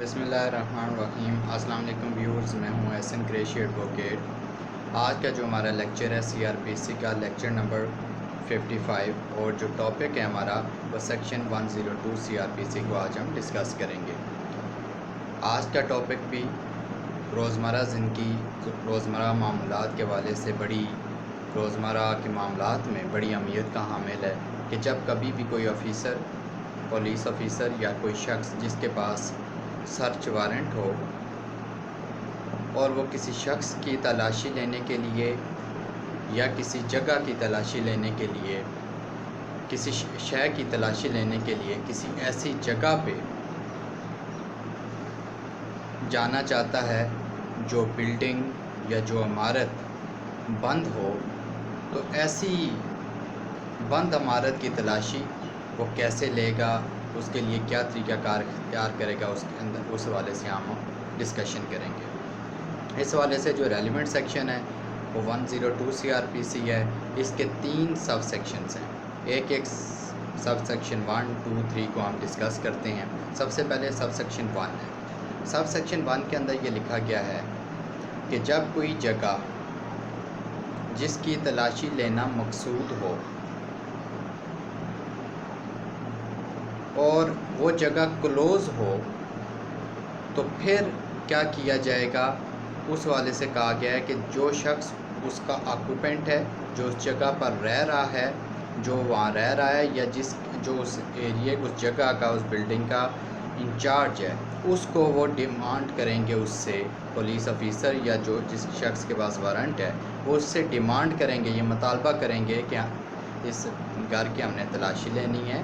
بسم اللہ الرحمن الرحیم۔ السلام علیکم ویورز، میں ہوں احسن قریشی ایڈوکیٹ۔ آج کا جو ہمارا لیکچر ہے سی آر پی سی کا لیکچر نمبر 55، اور جو ٹاپک ہے ہمارا وہ سیکشن 102 سی آر پی سی کو آج ہم ڈسکس کریں گے۔ آج کا ٹاپک بھی روزمرہ زندگی، روزمرہ معاملات کے حوالے سے روزمرہ کے معاملات میں بڑی اہمیت کا حامل ہے کہ جب کبھی بھی کوئی آفیسر، پولیس آفیسر یا کوئی شخص جس کے پاس سرچ وارنٹ ہو اور وہ کسی شخص کی تلاشی لینے کے لیے یا کسی جگہ کی تلاشی لینے کے لیے، کسی شے کی تلاشی لینے کے لیے کسی ایسی جگہ پہ جانا چاہتا ہے جو بلڈنگ یا جو عمارت بند ہو، تو ایسی بند عمارت کی تلاشی وہ کیسے لے گا، اس کے لیے کیا طریقہ کار اختیار کرے گا، اس حوالے سے ہم ڈسکشن کریں گے۔ اس حوالے سے جو ریلیونٹ سیکشن ہے وہ 102 سی آر پی سی ہے۔ اس کے 3 سب سیکشنز ہیں، ایک سب سیکشن 1، 2، 3 کو ہم ڈسکس کرتے ہیں۔ سب سے پہلے سب سیکشن 1 ہے۔ سب سیکشن 1 کے اندر یہ لکھا گیا ہے کہ جب کوئی جگہ جس کی تلاشی لینا مقصود ہو اور وہ جگہ کلوز ہو تو پھر کیا کیا جائے گا، اس حوالے سے کہا گیا ہے کہ جو شخص اس کا آکوپینٹ ہے، جو اس جگہ پر رہ رہا ہے، جو وہاں رہ رہا ہے، یا جو اس ایریے، اس جگہ کا، اس بلڈنگ کا انچارج ہے، اس کو وہ ڈیمانڈ کریں گے، اس سے پولیس آفیسر یا جس شخص کے پاس وارنٹ ہے وہ اس سے ڈیمانڈ کریں گے، یہ مطالبہ کریں گے کہ اس گھر کی ہم نے تلاشی لینی ہے،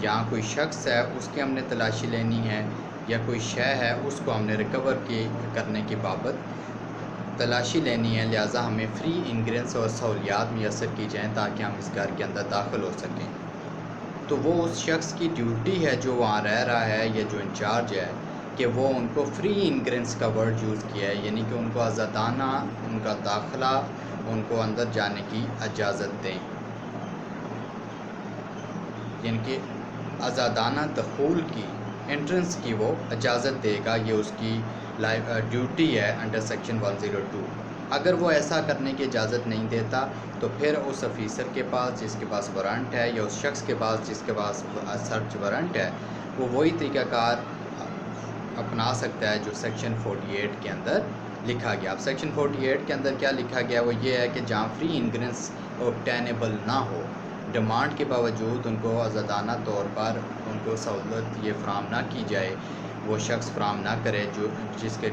یہاں کوئی شخص ہے اس کی ہم نے تلاشی لینی ہے، یا کوئی شے ہے اس کو ہم نے ریکور کرنے کی بابت تلاشی لینی ہے، لہٰذا ہمیں فری انگریس اور سہولیات میسر کی جائیں تاکہ ہم اس گھر کے اندر داخل ہو سکیں۔ تو وہ اس شخص کی ڈیوٹی ہے جو وہاں رہ رہا ہے یا جو انچارج ہے کہ وہ ان کو فری انگریس کا ورڈ یوز کیا ہے، یعنی کہ ان کو آزادانہ ان کا داخلہ، ان کو اندر جانے کی اجازت دیں، یعنی کہ آزادانہ دخول کی، انٹرنس کی وہ اجازت دے گا، یہ اس کی ڈیوٹی ہے انڈر سیکشن 102۔ اگر وہ ایسا کرنے کی اجازت نہیں دیتا تو پھر اس آفیسر کے پاس جس کے پاس وارنٹ ہے، یا اس شخص کے پاس جس کے پاس سرچ وارنٹ ہے، وہ وہی طریقہ کار اپنا سکتا ہے جو سیکشن 48 کے اندر لکھا گیا۔ اب سیکشن 48 کے اندر کیا لکھا گیا، وہ یہ ہے کہ جہاں فری انگریس اوبٹینیبل نہ ہو، ڈیمانڈ کے باوجود ان کو آزادانہ طور پر ان کو سہولت یہ فراہم نہ کی جائے، وہ شخص فراہم نہ کرے جو جس کے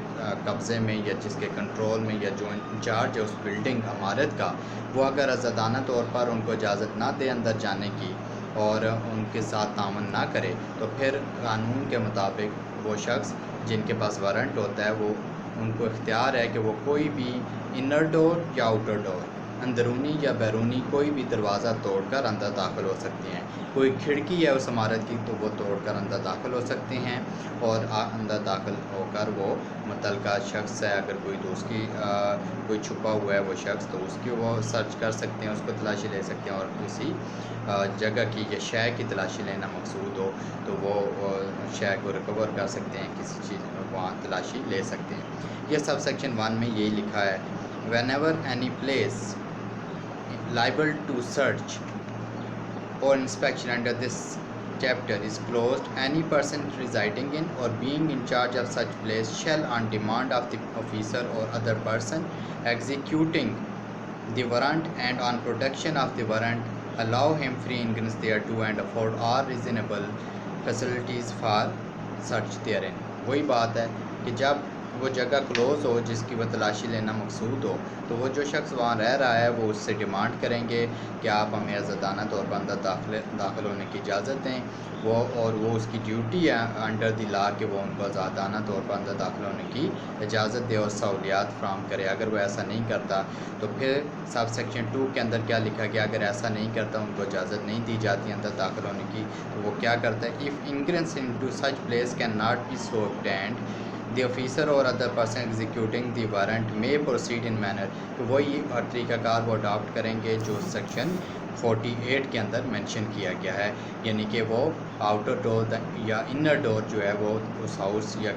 قبضے میں یا جس کے کنٹرول میں یا جو انچارج ہے اس بلڈنگ عمارت کا، وہ اگر آزادانہ طور پر ان کو اجازت نہ دے اندر جانے کی اور ان کے ساتھ تعاون نہ کرے، تو پھر قانون کے مطابق وہ شخص جن کے پاس وارنٹ ہوتا ہے وہ ان کو اختیار ہے کہ وہ کوئی بھی انر ڈور یا آؤٹر ڈور، اندرونی یا بیرونی کوئی بھی دروازہ توڑ کر اندر داخل ہو سکتے ہیں۔ کوئی کھڑکی ہے اس عمارت کی تو وہ توڑ کر اندر داخل ہو سکتے ہیں، اور اندر داخل ہو کر وہ متعلقہ شخص ہے، اگر کوئی تو اس کی کوئی چھپا ہوا ہے وہ شخص تو اس کی وہ سرچ کر سکتے ہیں، اس کو تلاشی لے سکتے ہیں، اور کسی جگہ کی یا شے کی تلاشی لینا مقصود ہو تو وہ شے کو ریکور کر سکتے ہیں، کسی چیز وہاں تلاشی لے سکتے ہیں۔ یہ سب سیکشن 1 میں یہی لکھا ہے، whenever any place liable to search or inspection under this chapter is closed, any person residing in or being in charge of such place shall, on demand of the officer or other person executing the warrant and on protection of the warrant, allow him free ingress thereto and afford all reasonable facilities for search therein۔ وہی بات ہے کہ جب وہ جگہ close ہو جس کی وہ تلاشی لینا مقصود ہو، تو وہ جو شخص وہاں رہ رہا ہے وہ اس سے ڈیمانڈ کریں گے کہ آپ ہمیں آزادانہ طور پر اندر داخل ہونے کی اجازت دیں، اور وہ اس کی ڈیوٹی ہے انڈر دی لا کہ وہ ان کو آزادانہ طور پر اندر داخل ہونے کی اجازت دے اور سہولیات فراہم کرے۔ اگر وہ ایسا نہیں کرتا تو پھر سب سیکشن 2 کے اندر کیا لکھا گیا، اگر ایسا نہیں کرتا، ان کو اجازت نہیں دی جاتی اندر داخل ہونے کی، تو وہ کیا کرتا ہے، if ingress into such place cannot be so obtained, the officer or other person executing the warrant may proceed in manner، تو وہی طریقہ کار وہ اڈاپٹ کریں گے جو سیکشن 48 کے اندر منشن کیا گیا ہے، یعنی کہ وہ آؤٹر ڈور یا انر ڈور جو ہے وہ اس ہاؤس یا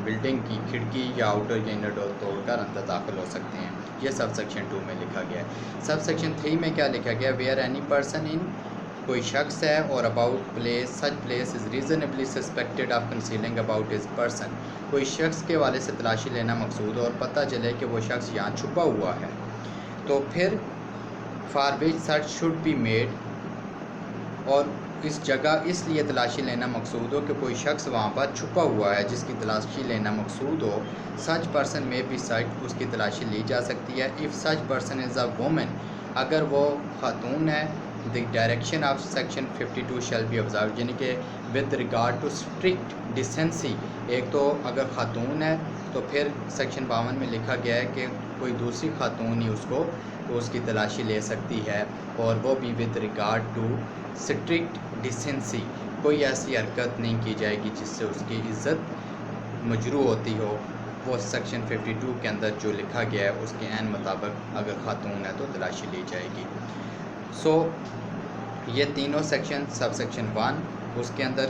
بلڈنگ کی کھڑکی یا آؤٹر یا انر ڈور توڑ کر اندر داخل ہو سکتے ہیں۔ یہ سب سیکشن 2 میں لکھا گیا ہے۔ سب سیکشن 3 میں کیا لکھا گیا؟ ویئر اینی پرسن ان، کوئی شخص ہے، اور about place, such place is reasonably suspected of concealing about his person, کوئی شخص کے والے سے تلاشی لینا مقصود اور پتہ چلے کہ وہ شخص یہاں چھپا ہوا ہے، تو پھر for which search should be made, اور اس جگہ اس لیے تلاشی لینا مقصود ہو کہ کوئی شخص وہاں پر چھپا ہوا ہے جس کی تلاشی لینا مقصود ہو۔ سچ پرسن میں بھی سرچ، اس کی تلاشی لی جا سکتی ہے۔ If such person is a woman, اگر وہ خاتون ہے، the direction of section 52 shall be observe, یعنی کہ with regard to strict decency, ایک تو اگر خاتون ہے تو پھر سیکشن 52 میں لکھا گیا ہے کہ کوئی دوسری خاتون ہی اس کی تلاشی لے سکتی ہے، اور وہ بھی with regard to strict decency, کوئی ایسی حرکت نہیں کی جائے گی جس سے اس کی عزت مجروح ہوتی ہو۔ وہ سیکشن 52 کے اندر جو لکھا گیا ہے اس کے عین مطابق اگر خاتون ہے تو تلاشی لی جائے گی۔ یہ تینوں سیکشن، سب سیکشن 1 اس کے اندر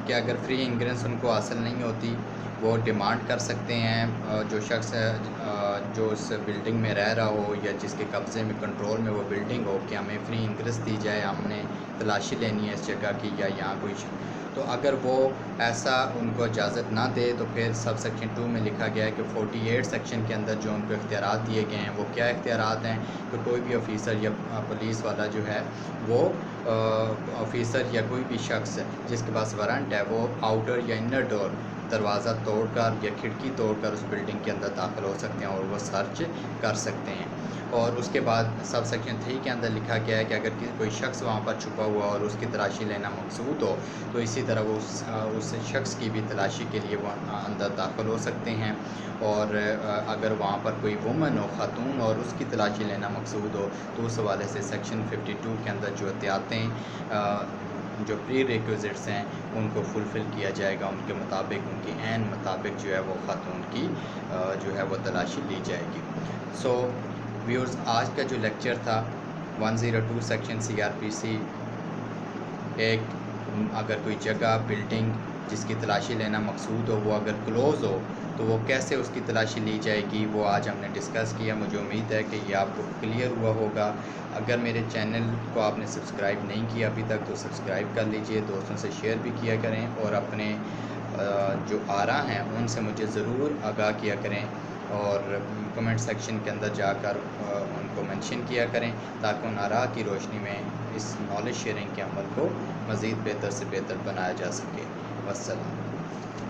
کہ اگر فری انگریس ان کو حاصل نہیں ہوتی، وہ ڈیمانڈ کر سکتے ہیں، جو شخص جو اس بلڈنگ میں رہ رہا ہو یا جس کے قبضے میں کنٹرول میں وہ بلڈنگ ہو، کہ ہمیں فری انگریس دی جائے، ہم نے تلاشی لینی ہے اس جگہ کی، یا یہاں کوئی تو اگر وہ ایسا ان کو اجازت نہ دے تو پھر سب سیکشن 2 میں لکھا گیا ہے کہ 48 سیکشن کے اندر جو ان کو اختیارات دیے گئے ہیں وہ کیا اختیارات ہیں، کہ کوئی بھی آفیسر یا پولیس والا جو ہے وہ آفیسر یا کوئی بھی شخص جس کے پاس وارنٹ ہے وہ آؤٹر یا انر ڈور دروازہ توڑ کر یا کھڑکی توڑ کر اس بلڈنگ کے اندر داخل ہو سکتے ہیں اور وہ سرچ کر سکتے ہیں۔ اور اس کے بعد سب سیکشن 3 کے اندر لکھا گیا ہے کہ اگر کوئی شخص وہاں پر چھپا ہوا اور اس کی تلاشی لینا مقصود ہو تو اسی طرح وہ اس شخص کی بھی تلاشی کے لیے وہ اندر داخل ہو سکتے ہیں، اور اگر وہاں پر کوئی وومن ہو، خاتون، اور اس کی تلاشی لینا مقصود ہو تو اس حوالے سے سیکشن 52 کے اندر جو احتیاطیں جو پری ریکوزٹس ہیں ان کو فلفل کیا جائے گا، ان کے مطابق، ان کے عین مطابق جو ہے وہ خاتون کی جو ہے وہ تلاشی لی جائے گی۔ ویورز، آج کا جو لیکچر تھا 102 سیکشن CRPC، ایک اگر کوئی جگہ، بلڈنگ جس کی تلاشی لینا مقصود ہو وہ اگر کلوز ہو تو وہ کیسے اس کی تلاشی لی جائے گی، وہ آج ہم نے ڈسکس کیا۔ مجھے امید ہے کہ یہ آپ کو کلیئر ہوا ہوگا۔ اگر میرے چینل کو آپ نے سبسکرائب نہیں کیا ابھی تک تو سبسکرائب کر لیجئے، دوستوں سے شیئر بھی کیا کریں، اور اپنے جو آراء ہیں ان سے مجھے ضرور آگاہ کیا کریں، اور کمنٹ سیکشن کے اندر جا کر ان کو منشن کیا کریں تاکہ ان آراء کی روشنی میں اس نالج شیئرنگ کے عمل کو مزید بہتر سے بہتر بنایا جا سکے۔ والسلام۔